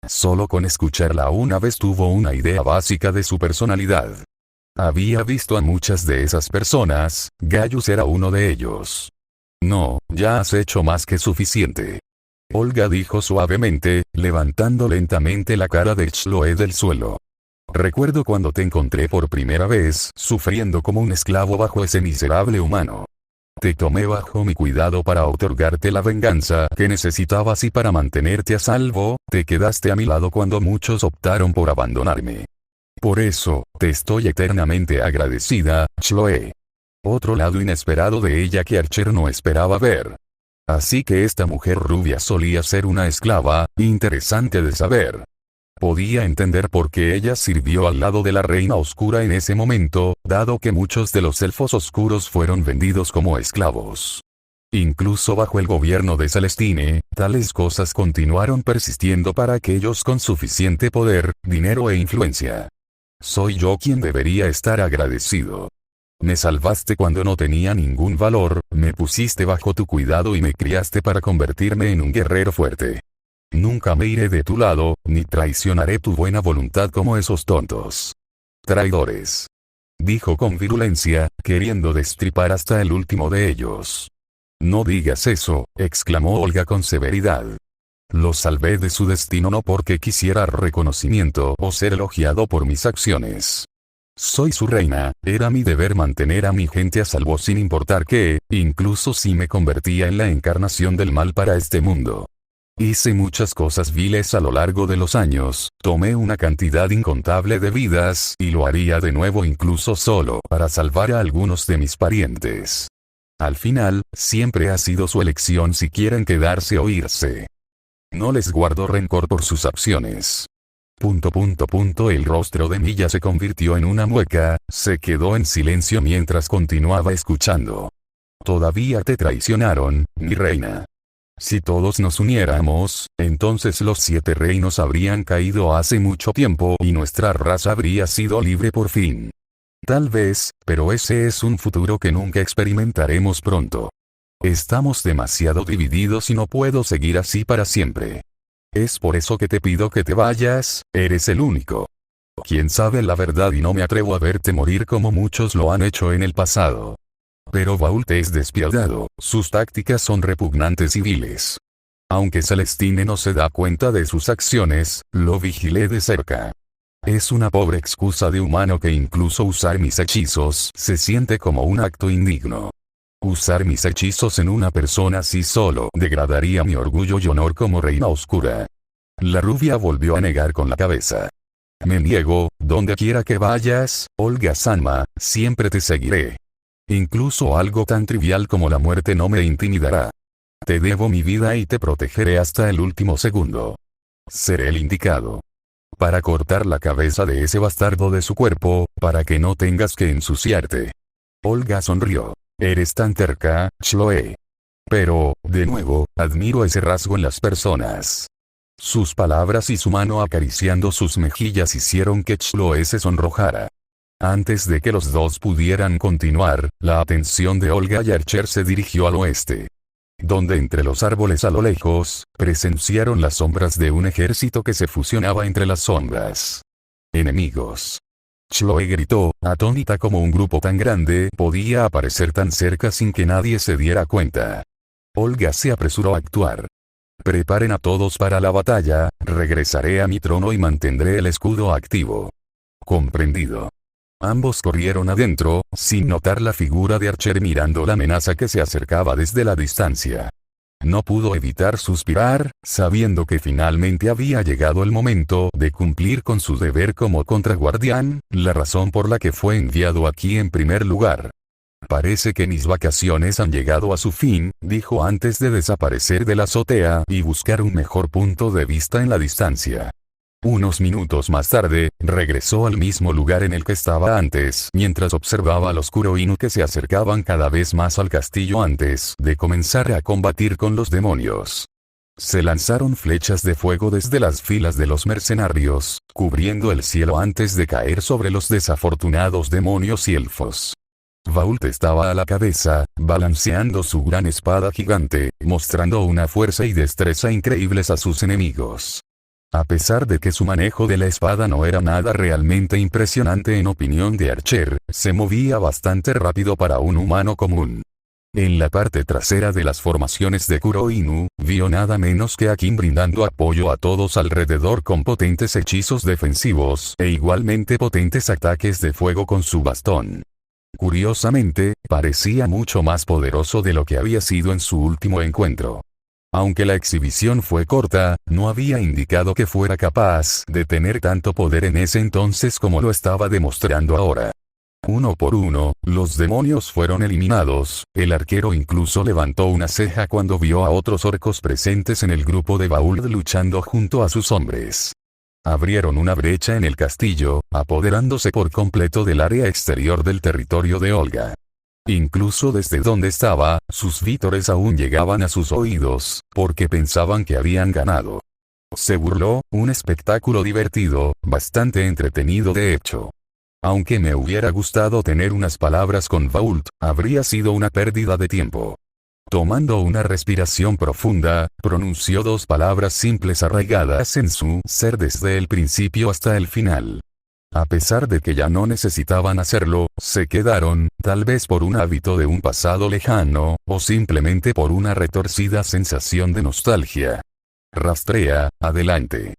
Solo con escucharla una vez tuvo una idea básica de su personalidad. Había visto a muchas de esas personas, Gaius era uno de ellos. No, ya has hecho más que suficiente. Olga dijo suavemente, levantando lentamente la cara de Chloe del suelo. Recuerdo cuando te encontré por primera vez, sufriendo como un esclavo bajo ese miserable humano. Te tomé bajo mi cuidado para otorgarte la venganza que necesitabas y para mantenerte a salvo, te quedaste a mi lado cuando muchos optaron por abandonarme. Por eso, te estoy eternamente agradecida, Chloe. Otro lado inesperado de ella que Archer no esperaba ver. Así que esta mujer rubia solía ser una esclava, interesante de saber. Podía entender por qué ella sirvió al lado de la reina oscura en ese momento, dado que muchos de los elfos oscuros fueron vendidos como esclavos. Incluso bajo el gobierno de Celestine, tales cosas continuaron persistiendo para aquellos con suficiente poder, dinero e influencia. Soy yo quien debería estar agradecido. Me salvaste cuando no tenía ningún valor, me pusiste bajo tu cuidado y me criaste para convertirme en un guerrero fuerte. Nunca me iré de tu lado, ni traicionaré tu buena voluntad como esos tontos. Traidores. Dijo con virulencia, queriendo destripar hasta el último de ellos. No digas eso, exclamó Olga con severidad. Los salvé de su destino no porque quisiera reconocimiento o ser elogiado por mis acciones. Soy su reina, era mi deber mantener a mi gente a salvo sin importar qué, incluso si me convertía en la encarnación del mal para este mundo. Hice muchas cosas viles a lo largo de los años, tomé una cantidad incontable de vidas y lo haría de nuevo incluso solo para salvar a algunos de mis parientes. Al final, siempre ha sido su elección si quieren quedarse o irse. No les guardo rencor por sus acciones. El rostro de Milla se convirtió en una mueca, se quedó en silencio mientras continuaba escuchando. Todavía te traicionaron, mi reina. Si todos nos uniéramos, entonces los 7 reinos habrían caído hace mucho tiempo y nuestra raza habría sido libre por fin. Tal vez, pero ese es un futuro que nunca experimentaremos pronto. Estamos demasiado divididos y no puedo seguir así para siempre. Es por eso que te pido que te vayas, eres el único. Quién sabe la verdad y no me atrevo a verte morir como muchos lo han hecho en el pasado. Pero Vault es despiadado, sus tácticas son repugnantes y viles. Aunque Celestine no se da cuenta de sus acciones, lo vigilé de cerca. Es una pobre excusa de humano que incluso usar mis hechizos se siente como un acto indigno. Usar mis hechizos en una persona así solo degradaría mi orgullo y honor como reina oscura. La rubia volvió a negar con la cabeza. Me niego, donde quiera que vayas, Olga Sanma, siempre te seguiré. Incluso algo tan trivial como la muerte no me intimidará. Te debo mi vida y te protegeré hasta el último segundo. Seré el indicado para cortar la cabeza de ese bastardo de su cuerpo, para que no tengas que ensuciarte. Olga sonrió. Eres tan terca, Chloe. Pero, de nuevo, admiro ese rasgo en las personas. Sus palabras y su mano acariciando sus mejillas hicieron que Chloe se sonrojara. Antes de que los dos pudieran continuar, la atención de Olga y Archer se dirigió al oeste. Donde entre los árboles a lo lejos, presenciaron las sombras de un ejército que se fusionaba entre las sombras. Enemigos. Chloe gritó, atónita como un grupo tan grande podía aparecer tan cerca sin que nadie se diera cuenta. Olga se apresuró a actuar. Preparen a todos para la batalla, regresaré a mi trono y mantendré el escudo activo. Comprendido. Ambos corrieron adentro, sin notar la figura de Archer mirando la amenaza que se acercaba desde la distancia. No pudo evitar suspirar, sabiendo que finalmente había llegado el momento de cumplir con su deber como contraguardián, la razón por la que fue enviado aquí en primer lugar. Parece que mis vacaciones han llegado a su fin, dijo antes de desaparecer de la azotea y buscar un mejor punto de vista en la distancia. Unos minutos más tarde, regresó al mismo lugar en el que estaba antes, mientras observaba al oscuro Inu que se acercaban cada vez más al castillo antes de comenzar a combatir con los demonios. Se lanzaron flechas de fuego desde las filas de los mercenarios, cubriendo el cielo antes de caer sobre los desafortunados demonios y elfos. Vault estaba a la cabeza, balanceando su gran espada gigante, mostrando una fuerza y destreza increíbles a sus enemigos. A pesar de que su manejo de la espada no era nada realmente impresionante en opinión de Archer, se movía bastante rápido para un humano común. En la parte trasera de las formaciones de Kuroinu, vio nada menos que a Kim brindando apoyo a todos alrededor con potentes hechizos defensivos e igualmente potentes ataques de fuego con su bastón. Curiosamente, parecía mucho más poderoso de lo que había sido en su último encuentro. Aunque la exhibición fue corta, no había indicado que fuera capaz de tener tanto poder en ese entonces como lo estaba demostrando ahora. Uno por uno, los demonios fueron eliminados. El arquero incluso levantó una ceja cuando vio a otros orcos presentes en el grupo de Vault luchando junto a sus hombres. Abrieron una brecha en el castillo, apoderándose por completo del área exterior del territorio de Olga. Incluso desde donde estaba, sus vítores aún llegaban a sus oídos, porque pensaban que habían ganado. Se burló, un espectáculo divertido, bastante entretenido de hecho. Aunque me hubiera gustado tener unas palabras con Vault, habría sido una pérdida de tiempo. Tomando una respiración profunda, pronunció dos palabras simples arraigadas en su ser desde el principio hasta el final. A pesar de que ya no necesitaban hacerlo, se quedaron, tal vez por un hábito de un pasado lejano, o simplemente por una retorcida sensación de nostalgia. Rastrea, adelante.